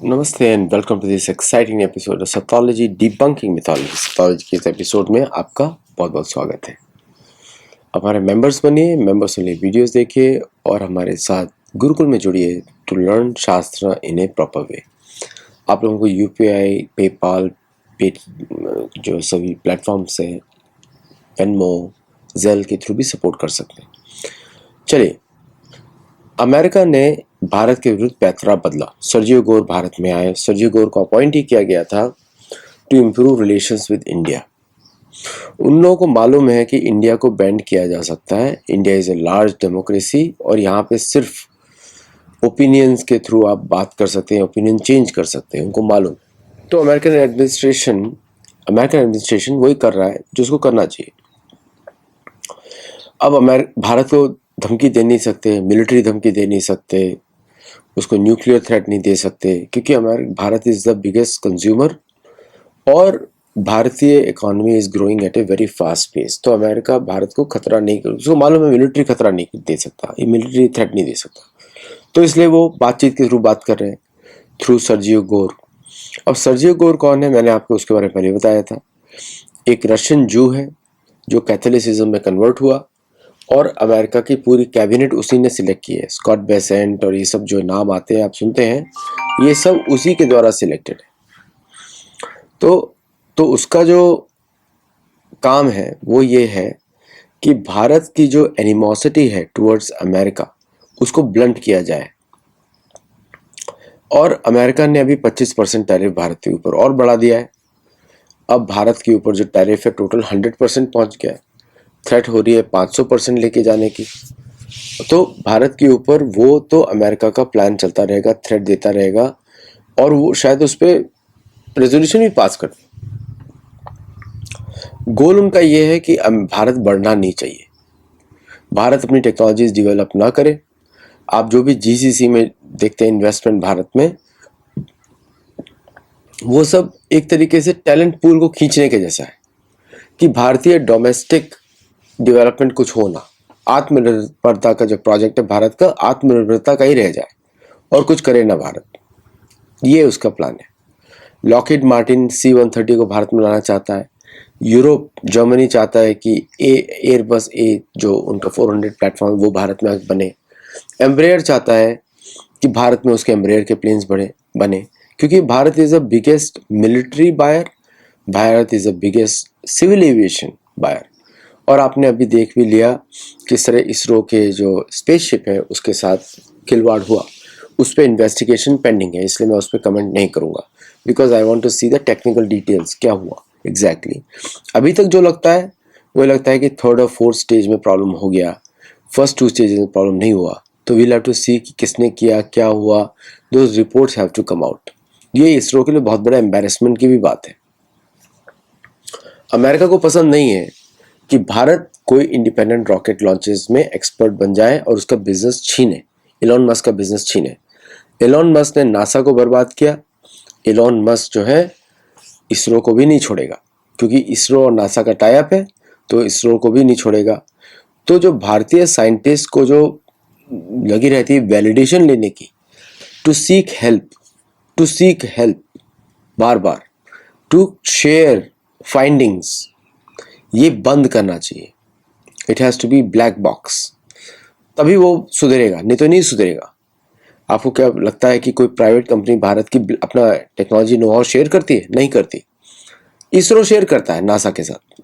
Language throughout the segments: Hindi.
नमस्ते and welcome to this exciting episode of Saithology debunking mythology. Saithology के इस एपिसोड में आपका बहुत बहुत स्वागत है। हमारे मेंबर्स बनिए, मेंबर्स के लिए वीडियोस देखिए और हमारे साथ गुरुकुल में जुड़िए टू लर्न शास्त्र इन ए प्रॉपर वे। आप लोगों को यूपीआई, पेपाल, पे जो सभी प्लेटफॉर्म्स हैं, वेनमो, जेल के थ्रू भी सपोर्ट कर सकते हैं। चलिए, अमेरिका ने भारत के विरुद्ध पैंतरा बदला। सर्जियो गोर भारत में आए। सर्जियो गोर को अपॉइंट ही किया गया था to improve relations with India. उन लोगों को मालूम है कि इंडिया को बैंड किया जा सकता है। India is a large democracy और यहाँ पे सिर्फ ओपिनियंस के थ्रू आप बात कर सकते हैं, ओपिनियन चेंज कर सकते हैं, उनको मालूम। तो अमेरिकन एडमिनिस्ट्रेशन वही कर रहा है जो उसको करना चाहिए। अब भारत को धमकी दे नहीं सकते, मिलिट्री धमकी दे नहीं सकते, उसको न्यूक्लियर थ्रेट नहीं दे सकते, क्योंकि Bharat is the biggest consumer और भारतीय economy is growing at a very fast pace. तो अमेरिका भारत को खतरा नहीं कर, उसको मालूम है मिलिट्री खतरा नहीं दे सकता, ये मिलिट्री थ्रेट नहीं दे सकता, तो इसलिए वो बातचीत के थ्रू बात कर रहे हैं, थ्रू सर्जियो गोर। अब सर्जियो गोर कौन है? मैंने आपको उसके बारे में पहले बताया था। एक रशियन जू है जो कैथोलिसिज्म में कन्वर्ट हुआ और अमेरिका की पूरी कैबिनेट उसी ने सिलेक्ट की है। स्कॉट बेसेंट और ये सब जो नाम आते हैं आप सुनते हैं, ये सब उसी के द्वारा सिलेक्टेड है। तो उसका जो काम है वो ये है कि भारत की जो एनिमोसिटी है टुवर्ड्स अमेरिका उसको ब्लंट किया जाए। और अमेरिका ने अभी 25% टैरिफ भारत के ऊपर और बढ़ा दिया है। अब भारत के ऊपर जो टैरिफ है टोटल 100% पहुंच गया है। थ्रेट हो रही है 500% लेके जाने की। तो भारत के ऊपर वो तो अमेरिका का प्लान चलता रहेगा, थ्रेट देता रहेगा और वो शायद उस पर रेजोल्यूशन भी पास कर दे। गोल उनका ये है कि भारत बढ़ना नहीं चाहिए, भारत अपनी टेक्नोलॉजीज डेवलप ना करे। आप जो भी जीसीसी में देखते हैं इन्वेस्टमेंट भारत में, वो सब एक तरीके से टैलेंट पूल को खींचने के जैसा है कि भारतीय डोमेस्टिक डेवलपमेंट कुछ हो ना, आत्मनिर्भरता का जो प्रोजेक्ट है भारत का, आत्मनिर्भरता का ही रह जाए और कुछ करे ना भारत। ये उसका प्लान है। लॉकहीड मार्टिन C-130 को भारत में लाना चाहता है। यूरोप, जर्मनी चाहता है कि एयरबस ए जो उनका 400 प्लेटफॉर्म वो भारत में बने। एम्ब्रेयर चाहता है कि भारत में उसके एम्ब्रेयर के प्लेन्स बने, क्योंकि Bharat is the biggest military buyer, Bharat is the biggest civil aviation buyer. और आपने अभी देख भी लिया किस तरह इसरो के जो स्पेसशिप है उसके साथ खिलवाड़ हुआ। उस पर इन्वेस्टिगेशन पेंडिंग है, इसलिए मैं उस पर कमेंट नहीं करूँगा, because I want to see the technical details क्या हुआ एग्जैक्टली। अभी तक जो लगता है वो लगता है कि थर्ड और फोर्थ स्टेज में प्रॉब्लम हो गया, फर्स्ट 2 स्टेजेस में प्रॉब्लम नहीं हुआ। तो वील हैव टू सी कि किसने किया, क्या हुआ, those reports have to come out. ये इसरो के लिए बहुत बड़ा एम्बैरेसमेंट की भी बात है। अमेरिका को पसंद नहीं है कि भारत कोई इंडिपेंडेंट रॉकेट लॉन्चेस में एक्सपर्ट बन जाए और उसका बिजनेस छीने, एलोन मस्क का बिजनेस छीने। एलोन मस्क ने नासा को बर्बाद किया। एलोन मस्क जो है इसरो को भी नहीं छोड़ेगा, क्योंकि इसरो और नासा का टाई अप है, तो इसरो को भी नहीं छोड़ेगा। तो जो भारतीय साइंटिस्ट को जो लगी रहती है वैलिडेशन लेने की, टू सीक हेल्प बार बार, टू शेयर फाइंडिंग्स, ये बंद करना चाहिए। It has to be black box, तभी वो सुधरेगा, नहीं तो नहीं सुधरेगा। आपको क्या लगता है कि कोई प्राइवेट कंपनी भारत की अपना टेक्नोलॉजी नो हाउ शेयर करती है? नहीं करती। इसरो शेयर करता है नासा के साथ,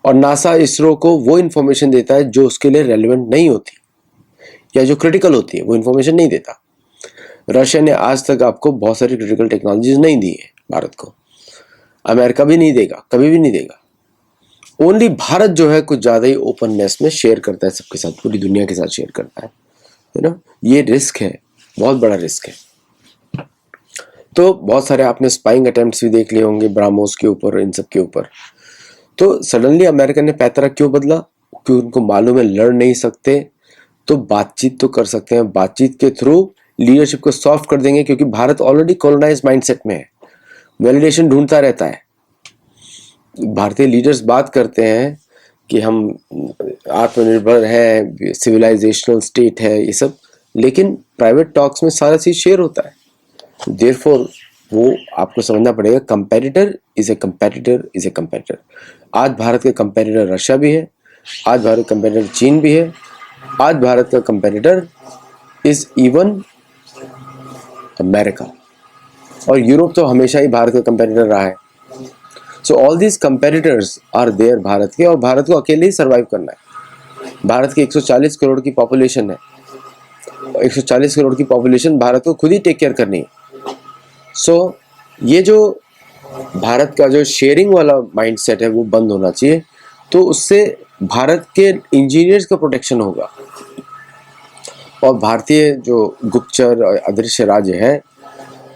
और नासा इसरो को वो इन्फॉर्मेशन देता है जो उसके लिए रेलेवेंट नहीं होती या जो क्रिटिकल होती है, वो इन्फॉर्मेशन नहीं देता। रशिया ने आज तक आपको बहुत सारी क्रिटिकल टेक्नोलॉजीज नहीं दी है भारत को, अमेरिका भी नहीं देगा, कभी भी नहीं देगा। ओनली भारत जो है कुछ ज़्यादा ही ओपननेस में शेयर करता है सबके साथ, पूरी दुनिया के साथ शेयर करता है, ये रिस्क है, बहुत बड़ा रिस्क है। तो बहुत सारे आपने स्पाइंग अटेम्प्ट्स भी देख लिए होंगे ब्राह्मोस के ऊपर, इन सब के ऊपर। तो सडनली अमेरिका ने पैतरा क्यों बदला? क्योंकि उनको मालूम है लड़ नहीं सकते, तो बातचीत तो कर सकते हैं, बातचीत के थ्रू लीडरशिप को सॉफ्ट कर देंगे, क्योंकि भारत ऑलरेडी कॉलोनाइज माइंडसेट में है, वैलिडेशन ढूंढता रहता है। भारतीय लीडर्स बात करते हैं कि हम आत्मनिर्भर है, सिविलाइजेशनल स्टेट है, ये सब, लेकिन प्राइवेट टॉक्स में सारा चीज शेयर होता है। देयरफॉर वो आपको समझना पड़ेगा, competitor is a competitor is a competitor. आज भारत के कंपेटिटर रशिया भी है, आज भारत का कंपेटिटर चीन भी है, आज भारत का कंपेटिटर इज इवन अमेरिका, और यूरोप तो हमेशा ही भारत का कंपेटिटर रहा है। So all these competitors are there Bharat के, और भारत को अकेले ही सर्वाइव करना है। भारत की 140 करोड़ की पॉपुलेशन है, 140 करोड़ की पॉपुलेशन भारत को खुद ही टेक केयर करनी है। सो ये जो भारत का जो शेयरिंग वाला माइंडसेट है वो बंद होना चाहिए, तो उससे भारत के इंजीनियर्स का प्रोटेक्शन होगा। और भारतीय जो गुप्तचर और अदृश्य राज्य है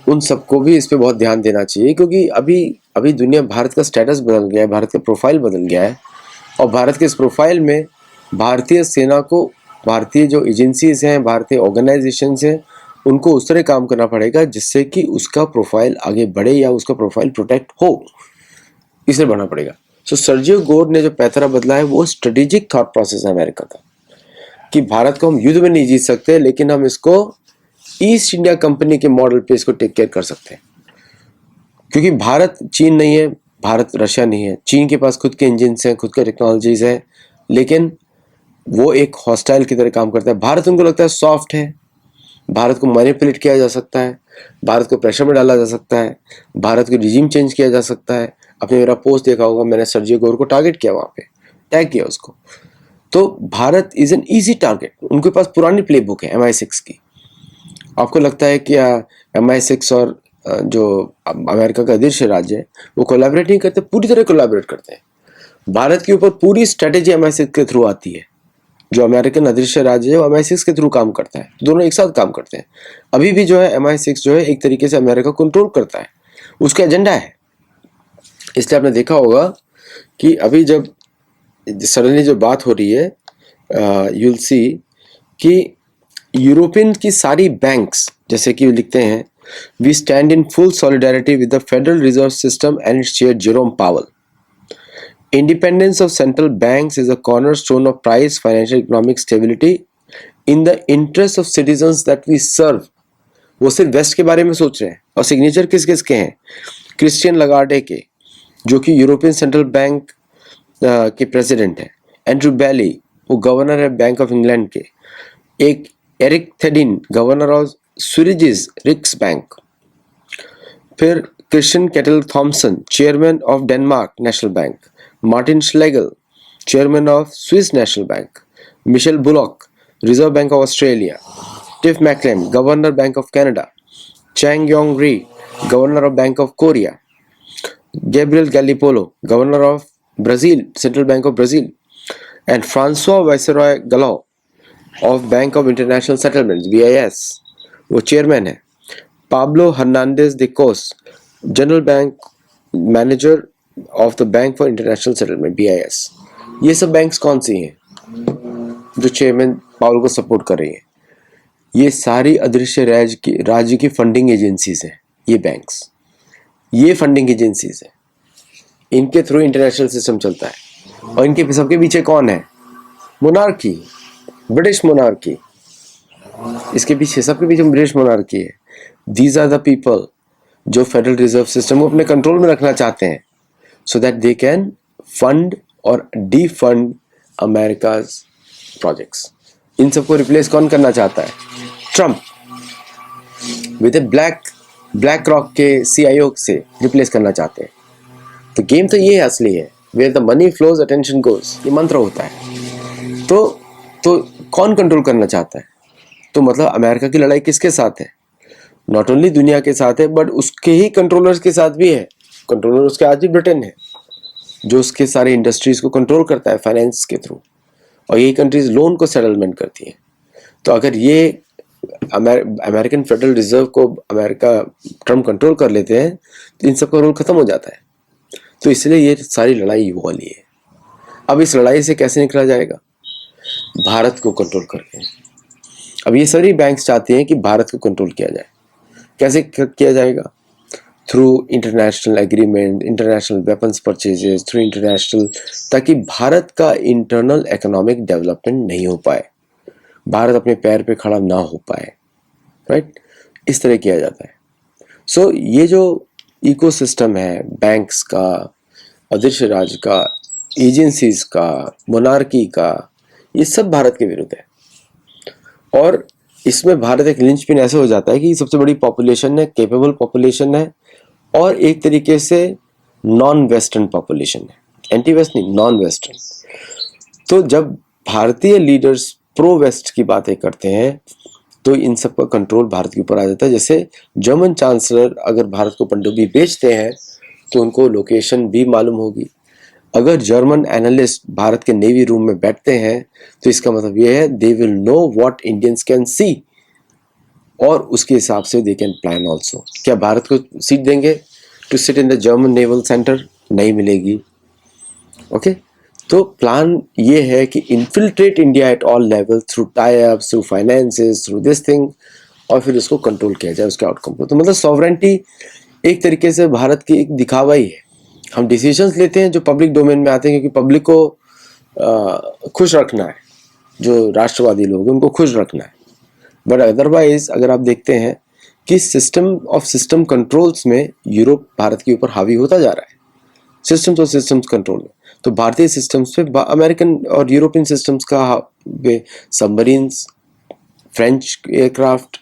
उन सबको भी इस पे बहुत ध्यान देना चाहिए, क्योंकि अभी अभी दुनिया, भारत का स्टेटस बदल गया है, भारत का प्रोफाइल बदल गया है, और भारत के इस प्रोफाइल में भारतीय सेना को, भारतीय जो एजेंसीज हैं, भारतीय ऑर्गेनाइजेशंस हैं, उनको उस तरह काम करना पड़ेगा जिससे कि उसका प्रोफाइल आगे बढ़े या उसका प्रोफाइल प्रोटेक्ट हो, इसलिए बढ़ना पड़ेगा। सो सर्जियो गोर ने जो पैतरा बदला है वो स्ट्रेटेजिक थॉट प्रोसेस है अमेरिका का, कि भारत को हम युद्ध में नहीं जीत सकते, लेकिन हम इसको ईस्ट इंडिया कंपनी के मॉडल पे इसको टेक केयर कर सकते हैं। क्योंकि भारत चीन नहीं है, भारत रशिया नहीं है। चीन के पास खुद के इंजन हैं, खुद के टेक्नोलॉजीज है, लेकिन वो एक हॉस्टाइल की तरह काम करता है। भारत उनको लगता है सॉफ्ट है, भारत को मैनिपुलेट किया जा सकता है, भारत को प्रेशर में डाला जा सकता है, भारत को रिजीम चेंज किया जा सकता है। आपने मेरा पोस्ट देखा होगा, मैंने सर्जियो गोर को टारगेट किया, वहां पे टैग किया उसको। तो Bharat is an easy target. उनके पास पुरानी प्लेबुक है MI6 की। आपको लगता है कि MI6 और जो अमेरिका का अदृश्य राज्य है वो कोलैबोरेट नहीं करते? पूरी तरह कोलैबोरेट करते हैं। भारत के ऊपर पूरी स्ट्रेटेजी MI6 के थ्रू आती है। जो अमेरिकन अदृश्य राज्य है वो MI6 के थ्रू काम करता है, दोनों एक साथ काम करते हैं। अभी भी जो है MI6 जो है एक तरीके से अमेरिका कंट्रोल करता है, उसका एजेंडा है। इसलिए आपने देखा होगा कि अभी जब सडनली जो बात हो रही है, यू विल सी कि यूरोपियन की सारी बैंक्स, जैसे कि लिखते हैं, we stand in full solidarity with the federal reserve system and its chair Jerome Powell. Independence of central banks is a cornerstone of price financial economic stability in the interest of citizens that we serve। वो सिर्फ वेस्ट के बारे में सोच रहे हैं। और सिग्नेचर किस किस के हैं? क्रिस्टियन लगार्डे के, जो कि यूरोपियन सेंट्रल बैंक के प्रेसिडेंट हैं। एंड्रू बैली, वो गवर्नर है बैंक ऑफ इंग्लैंड के। एक Eric Thedeen, governor of Sveriges Riksbank. फिर Christian Kettel Thomsen, chairman of Denmark national bank. Martin Schlegel, chairman of Swiss national bank. Michele Bullock, reserve bank of Australia. Tiff Macklem, governor bank of Canada. Chang Yong Rhee, governor of bank of Korea. Gabriel Galipolo, governor of Brazil, central bank of Brazil. And François Villeroy Galhau of bank of international settlements BIS, वो चेयरमैन है। Pablo Hernandez de Cos, general bank manager of the bank for international settlement BIS। ये सब बैंक्स कौन सी हैं जो चेयरमैन पाउल को सपोर्ट कर रही हैं? ये सारी अदृश्य राज्य की फंडिंग एजेंसीज हैं। ये बैंक्स, ये फंडिंग एजेंसीज हैं, इनके थ्रू इंटरनेशनल सिस्टम चलता है। और इनके सबके पीछे कौन है? Monarchy, British monarchy. इसके पीछे, सबके पीछे ब्रिटिश मोनार्की है। दीज आर द पीपल जो फेडरल रिजर्व सिस्टम को अपने कंट्रोल में रखना चाहते हैं, so that they can fund और डिफंड अमेरिकाज प्रोजेक्ट्स। इन सबको रिप्लेस कौन करना चाहता है? ट्रम्प। विद ब्लैक रॉक के CIO से रिप्लेस करना चाहते हैं। तो गेम तो ये असली है, where the money flows attention goes, ये मंत्र होता है। तो कौन कंट्रोल करना चाहता है? तो मतलब अमेरिका की लड़ाई किसके साथ है? नॉट ओनली दुनिया के साथ है, बट उसके ही कंट्रोलर्स के साथ भी है। कंट्रोलर उसके आज भी ब्रिटेन है, जो उसके सारे इंडस्ट्रीज को कंट्रोल करता है फाइनेंस के थ्रू, और यही कंट्रीज लोन को सेटलमेंट करती हैं। तो अगर ये अमेरिकन फेडरल रिजर्व को अमेरिका, ट्रम्प कंट्रोल कर लेते हैं, तो इन सबका रोल खत्म हो जाता है। तो इसलिए ये सारी लड़ाई वाली है। अब इस लड़ाई से कैसे निकला जाएगा? भारत को कंट्रोल करके। अब ये सारी बैंक्स चाहती हैं कि भारत को कंट्रोल किया जाए। कैसे किया जाएगा? Through international agreement, international weapons purchases, through international, ताकि भारत का इंटरनल इकोनॉमिक डेवलपमेंट नहीं हो पाए, भारत अपने पैर पे खड़ा ना हो पाए। राइट? इस तरह किया जाता है। सो ये जो इकोसिस्टम है बैंक्स का, अदृश्य राज का, एजेंसीज का, मोनार्की का, ये सब भारत के विरुद्ध है। और इसमें भारत एक लिंचपिन ऐसे हो जाता है कि सबसे बड़ी पॉपुलेशन है, केपेबल पॉपुलेशन है, और एक तरीके से नॉन वेस्टर्न पॉपुलेशन है, एंटी वेस्ट नहीं, नॉन वेस्टर्न। तो जब भारतीय लीडर्स प्रो वेस्ट की बातें करते हैं तो इन सब का कंट्रोल भारत के ऊपर आ जाता है। जैसे जर्मन चांसलर अगर भारत को पनडुब्बी बेचते हैं तो उनको लोकेशन भी मालूम होगी। अगर जर्मन एनालिस्ट भारत के नेवी रूम में बैठते हैं तो इसका मतलब यह है they will know what Indians can see, और उसके हिसाब से दे कैन प्लान ऑल्सो। क्या भारत को सीट देंगे to sit in the German naval centre? नहीं मिलेगी। ओके, तो प्लान ये है कि infiltrate India at all level through tie ups, through finances, through this thing, और फिर उसको कंट्रोल किया जाए उसके आउटकम को। तो मतलब सॉवरेंटी एक तरीके से भारत की एक दिखावा ही है। हम डिसीजंस लेते हैं जो पब्लिक डोमेन में आते हैं क्योंकि पब्लिक को खुश रखना है, जो राष्ट्रवादी लोग उनको खुश रखना है। बट अदरवाइज अगर आप देखते हैं कि सिस्टम कंट्रोल्स में यूरोप भारत के ऊपर हावी होता जा रहा है, सिस्टम्स कंट्रोल में। तो भारतीय सिस्टम्स पे अमेरिकन और यूरोपियन सिस्टम्स का सबमरीन्स, फ्रेंच एयरक्राफ्ट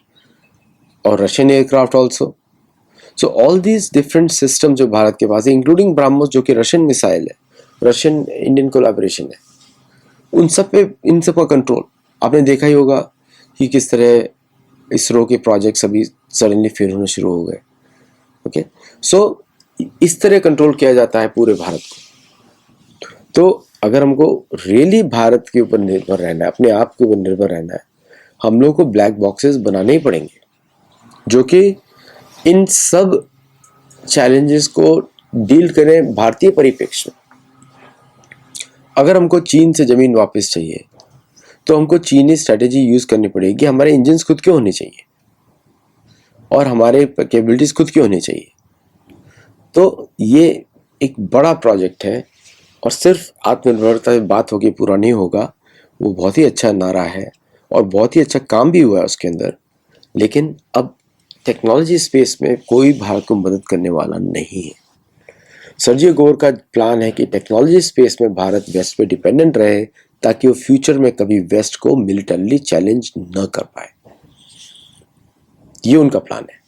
और Russian aircraft also. So all these different system जो भारत के पास है, इंक्लूडिंग ब्रह्मोस जो कि रशियन मिसाइल है, रशियन इंडियन कोलैबोरेशन है, उन सब पे इन सब का कंट्रोल आपने देखा ही होगा कि किस तरह इसरो के प्रोजेक्ट्स अभी सडनली फेल होने शुरू हो गए। ओके, सो इस तरह कंट्रोल किया जाता है पूरे भारत को। तो अगर हमको रियली भारत के ऊपर निर्भर रहना है, अपने आप के ऊपर निर्भर रहना है, हम लोग को ब्लैक बॉक्सेस बनाने ही पड़ेंगे जो कि इन सब चैलेंजेस को डील करें भारतीय परिप्रेक्ष्य में। अगर हमको चीन से जमीन वापस चाहिए तो हमको चीनी स्ट्रेटेजी यूज करनी पड़ेगी। हमारे इंजन खुद के होने चाहिए और हमारे कैपेबिलिटीज खुद की होनी चाहिए। तो ये एक बड़ा प्रोजेक्ट है और सिर्फ आत्मनिर्भरता बात होगी पूरा नहीं होगा। वो बहुत ही अच्छा नारा है और बहुत ही अच्छा काम भी हुआ है उसके अंदर, लेकिन अब टेक्नोलॉजी स्पेस में कोई भारत को मदद करने वाला नहीं है। सर्जियो गोर का प्लान है कि टेक्नोलॉजी स्पेस में भारत वेस्ट पे डिपेंडेंट रहे ताकि वो फ्यूचर में कभी वेस्ट को मिलिटरली चैलेंज न कर पाए। ये उनका प्लान है।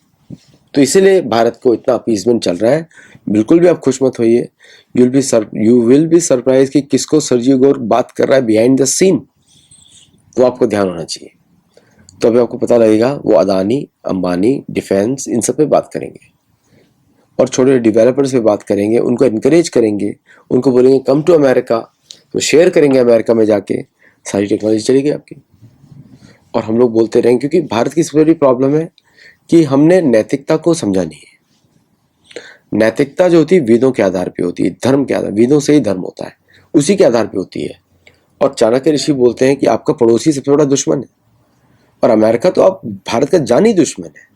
तो इसीलिए भारत को इतना अपीसमेंट चल रहा है। बिल्कुल भी आप खुश मत होइए। यू विल बी सरप्राइज कि किसको सर्जियो गोर बात कर रहा है बिहाइंड द सीन, वो आपको ध्यान होना चाहिए। तो अभी आपको पता लगेगा वो अदानी, अंबानी, डिफेंस, इन सब पे बात करेंगे और छोटे डेवलपर्स पे बात करेंगे, उनको इनकरेज करेंगे, उनको बोलेंगे कम टू अमेरिका, तो शेयर करेंगे अमेरिका में जाके, सारी टेक्नोलॉजी चलेगी आपकी। और हम लोग बोलते रहेंगे क्योंकि भारत की सबसे बड़ी प्रॉब्लम है कि हमने नैतिकता को समझा नहीं है। नैतिकता जो होती है वेदों के आधार पे होती है, धर्म के आधार, वेदों से ही धर्म होता है, उसी के आधार पे होती है। और चाणक्य ऋषि बोलते हैं कि आपका पड़ोसी सबसे बड़ा दुश्मन है, और अमेरिका तो आप भारत का जानी दुश्मन है,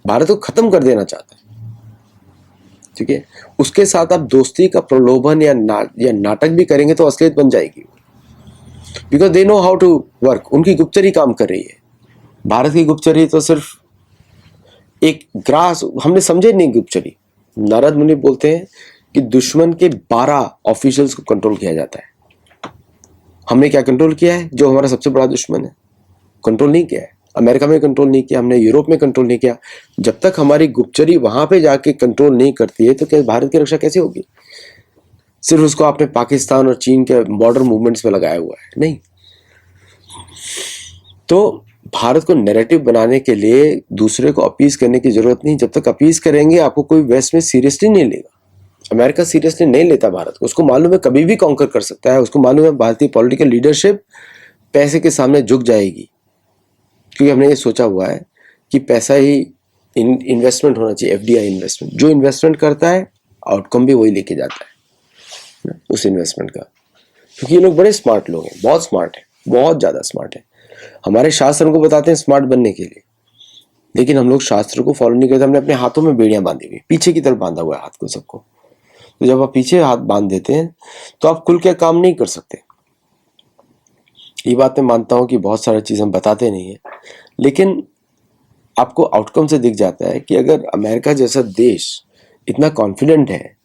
भारत को खत्म कर देना चाहता है। ठीक है, उसके साथ आप दोस्ती का प्रलोभन या नाटक भी करेंगे तो असलियत बन जाएगी, because they know how to work. उनकी गुप्तचरी काम कर रही है। भारत की गुप्तचरी तो सिर्फ एक ग्रास, हमने समझे नहीं गुप्तचरी। नारद मुनि बोलते हैं कि दुश्मन के 12 ऑफिशियल्स को कंट्रोल किया जाता है। हमने क्या कंट्रोल किया है? जो हमारा सबसे बड़ा दुश्मन है कंट्रोल नहीं किया है। अमेरिका में कंट्रोल नहीं किया हमने, यूरोप में कंट्रोल नहीं किया। जब तक हमारी गुप्तचरी वहां पे जाके कंट्रोल नहीं करती है तो क्या भारत की रक्षा कैसे होगी? सिर्फ उसको आपने पाकिस्तान और चीन के बॉर्डर मूवमेंट्स में लगाया हुआ है, नहीं। तो भारत को नैरेटिव बनाने के लिए दूसरे को अपीज करने की जरूरत नहीं। जब तक अपीज करेंगे आपको कोई वेस्ट में सीरियसली नहीं लेगा। अमेरिका सीरियसली नहीं लेता भारत को। उसको मालूम है कभी भी कॉन्कर कर सकता है। उसको मालूम है भारतीय पॉलिटिकल लीडरशिप पैसे के सामने झुक जाएगी, क्योंकि हमने ये सोचा हुआ है कि पैसा ही इन्वेस्टमेंट होना चाहिए, एफडीआई इन्वेस्टमेंट। जो इन्वेस्टमेंट करता है आउटकम भी वही लेके जाता है उस इन्वेस्टमेंट का। क्योंकि ये लोग बड़े स्मार्ट लोग हैं, बहुत स्मार्ट है, बहुत ज्यादा स्मार्ट है। हमारे शास्त्र हमको बताते हैं स्मार्ट बनने के लिए, लेकिन हम लोग शास्त्र को फॉलो नहीं करते। हमने अपने हाथों में बेड़ियां बांधी हुई, पीछे की तरफ बांधा हुआ है हाथ को सबको। तो जब आप पीछे हाथ बांध देते हैं तो आप खुल के काम नहीं कर सकते। ये बात मैं मानता हूं कि बहुत सारी चीज हम बताते नहीं है, लेकिन आपको आउटकम से दिख जाता है कि अगर अमेरिका जैसा देश इतना कॉन्फिडेंट है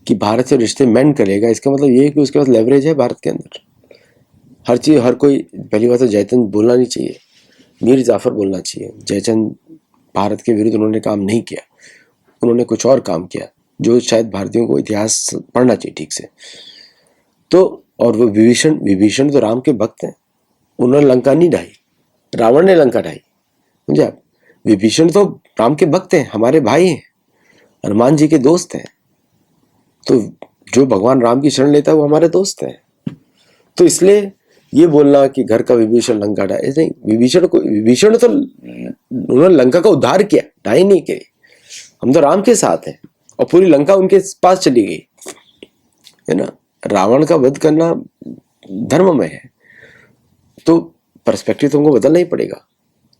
कि भारत से रिश्ते मेंड करेगा, इसका मतलब ये है कि उसके पास लेवरेज है भारत के अंदर। हर चीज, हर कोई, पहली बात तो जयचंद बोलना नहीं चाहिए, मीर जाफर बोलना चाहिए। जयचंद भारत के विरुद्ध उन्होंने काम नहीं किया, उन्होंने कुछ और काम किया जो शायद भारतीयों को इतिहास पढ़ना चाहिए ठीक से। तो और वो विभीषण, विभीषण तो राम के भक्त हैं, उन्होंने लंका नहीं ढाई, रावण ने लंका ढाई, समझे आप। विभीषण तो राम के भक्त हैं, हमारे भाई हैं, हनुमान जी के दोस्त हैं। तो जो भगवान राम की शरण लेता है वो हमारे दोस्त हैं। तो इसलिए ये बोलना कि घर का विभीषण लंका ढाए, नहीं, विभीषण तो उन्होंने लंका का उद्धार किया, ढाई नहीं किए। हम तो राम के साथ हैं और पूरी लंका उनके पास चली गई, है ना। रावण का वध करना धर्म में है। तो पर्सपेक्टिव तुमको बदलना ही पड़ेगा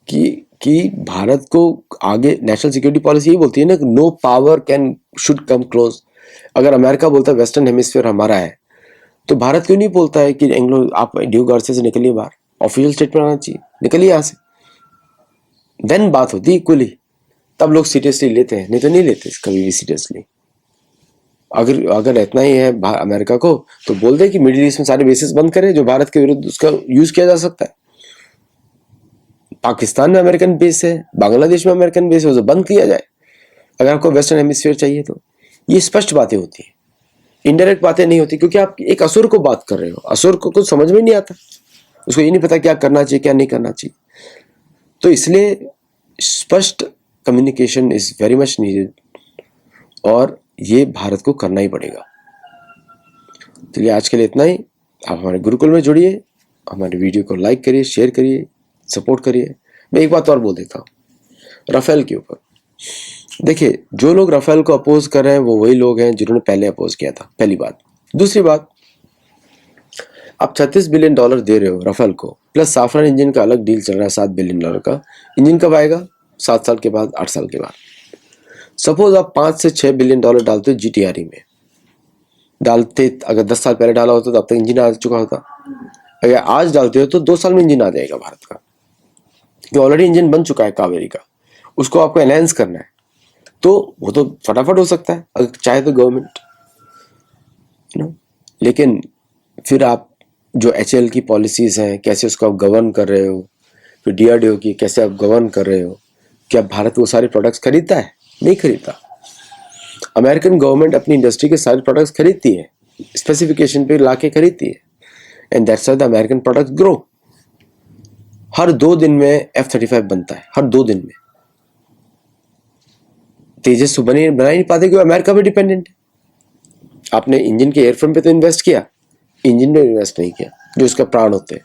कि भारत को आगे, नेशनल सिक्योरिटी पॉलिसी यही बोलती है ना, no power can should come close. अगर अमेरिका बोलता है वेस्टर्न हेमिस्फीयर हमारा है, तो भारत क्यों नहीं बोलता है कि एंग्लो, आप ड्यू गार्से से निकलिए बाहर, ऑफिशियल स्टेटमेंट आना चाहिए, निकलिए यहाँ से, देन बात होती है इक्वली, तब लोग सीरियसली लेते हैं, नहीं तो नहीं लेते कभी भी सीरियसली। अगर इतना ही है अमेरिका को, तो बोल दे कि मिडिल ईस्ट में सारे बेसिस बंद करें जो भारत के विरुद्ध उसका यूज किया जा सकता है। पाकिस्तान में अमेरिकन बेस है, बांग्लादेश में अमेरिकन बेस है, उसे बंद किया जाए अगर आपको वेस्टर्न हेमिस्फीयर चाहिए तो। ये स्पष्ट बातें होती है, इनडायरेक्ट बातें नहीं होती, क्योंकि आप एक असुर को बात कर रहे हो, असुर को कुछ समझ में नहीं आता, उसको ये नहीं पता क्या करना चाहिए क्या नहीं करना चाहिए। तो इसलिए स्पष्ट communication is very much needed, और ये भारत को करना ही पड़ेगा। चलिए आज के लिए इतना ही। आप हमारे गुरुकुल में जुड़िए, हमारे वीडियो को लाइक करिए, शेयर करिए, सपोर्ट करिए। मैं एक बात और बोल देता हूँ राफेल के ऊपर। देखिए, जो लोग राफेल को अपोज कर रहे हैं वो वही लोग हैं जिन्होंने पहले अपोज किया था, पहली बात। दूसरी बात, आप $36 बिलियन दे रहे हो राफेल को, प्लस साफरान इंजन का अलग डील चल रहा है $7 बिलियन का। इंजन कब आएगा? 7 साल के बाद, 8 साल के बाद। सपोज आप 5 से 6 बिलियन डॉलर डालते हो GTRE में, डालते अगर 10 साल पहले डाला होता तो अब तक इंजन आ चुका होता। अगर आज डालते हो तो 2 साल में इंजन आ जाएगा भारत का, जो ऑलरेडी इंजन बन चुका है कावेरी का, उसको आपको एनहांस करना है, तो वो तो फटाफट हो सकता है अगर चाहे तो गवर्नमेंट, लेकिन फिर आप जो HAL की पॉलिसीज हैं, कैसे उसको आप गवर्न कर रहे हो, फिर DRDO की कैसे आप गवर्न कर रहे हो, क्या भारत वो सारे प्रोडक्ट्स खरीदता है? नहीं खरीदता। अमेरिकन गवर्नमेंट अपनी इंडस्ट्री के सारे प्रोडक्ट्स खरीदती है, स्पेसिफिकेशन पे लाके खरीदती है, and that's how the American products grow. हर 2 दिन में F-35 बनता है, हर 2 दिन में। तेजस तो बना ही नहीं पाते क्योंकि अमेरिका पे डिपेंडेंट है। आपने इंजन के एयरफ्रेम पे तो इन्वेस्ट किया, इंजन में इन्वेस्ट नहीं किया जो उसका प्राण होते हैं,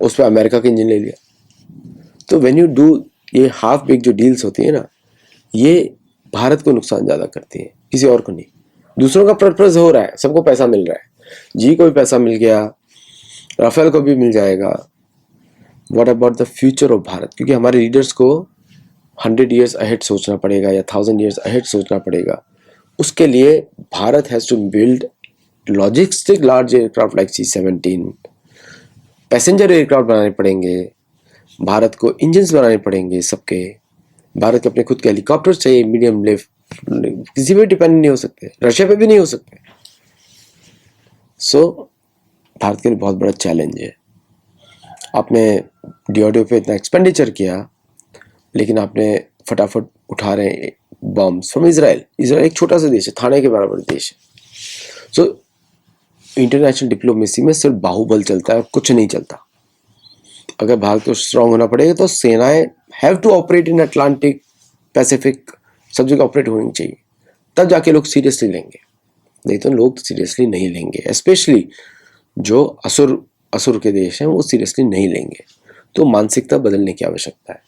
उस पर अमेरिका का इंजन ले लिया। तो व्हेन यू डू ये हाफ बिग जो डील्स होती है ना, ये भारत को नुकसान ज्यादा करती है, किसी और को नहीं। दूसरों का पर्पस हो रहा है, सबको पैसा मिल रहा है, जी को भी पैसा मिल गया, राफेल को भी मिल जाएगा। What about the future of Bharat? क्योंकि हमारे लीडर्स को 100 years अहेड सोचना पड़ेगा या 1000 years अहेड सोचना पड़ेगा। उसके लिए Bharat has to build logistic large aircraft like C-17, passenger aircraft बनाने पड़ेंगे, भारत को इंजन्स बनाने पड़ेंगे सबके, भारत के अपने खुद के हेलीकॉप्टर चाहिए मीडियम लिफ्ट, किसी पे डिपेंड नहीं हो सकते, रशिया पे भी नहीं हो सकते। सो भारत के लिए बहुत बड़ा चैलेंज है। आपने DRDO पे इतना एक्सपेंडिचर किया, लेकिन आपने फटाफट उठा रहे बॉम्ब्स फ्रॉम इजराइल। इजराइल एक छोटा सा देश है, थाने के बराबर देश है। सो इंटरनेशनल डिप्लोमेसी में सिर्फ बाहुबल चलता है, कुछ नहीं चलता। अगर भारत को स्ट्रांग होना पड़ेगा तो सेनाएं have to operate in Atlantic, Pacific, सब जगह ऑपरेट होनी चाहिए, तब जाके लोग सीरियसली लेंगे, नहीं तो लोग सीरियसली नहीं लेंगे। स्पेशली जो असुर के देश हैं वो सीरियसली नहीं लेंगे। तो मानसिकता बदलने की आवश्यकता है।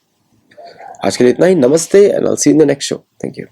आज के लिए इतना ही। नमस्ते and I will see you in the next show. Thank you.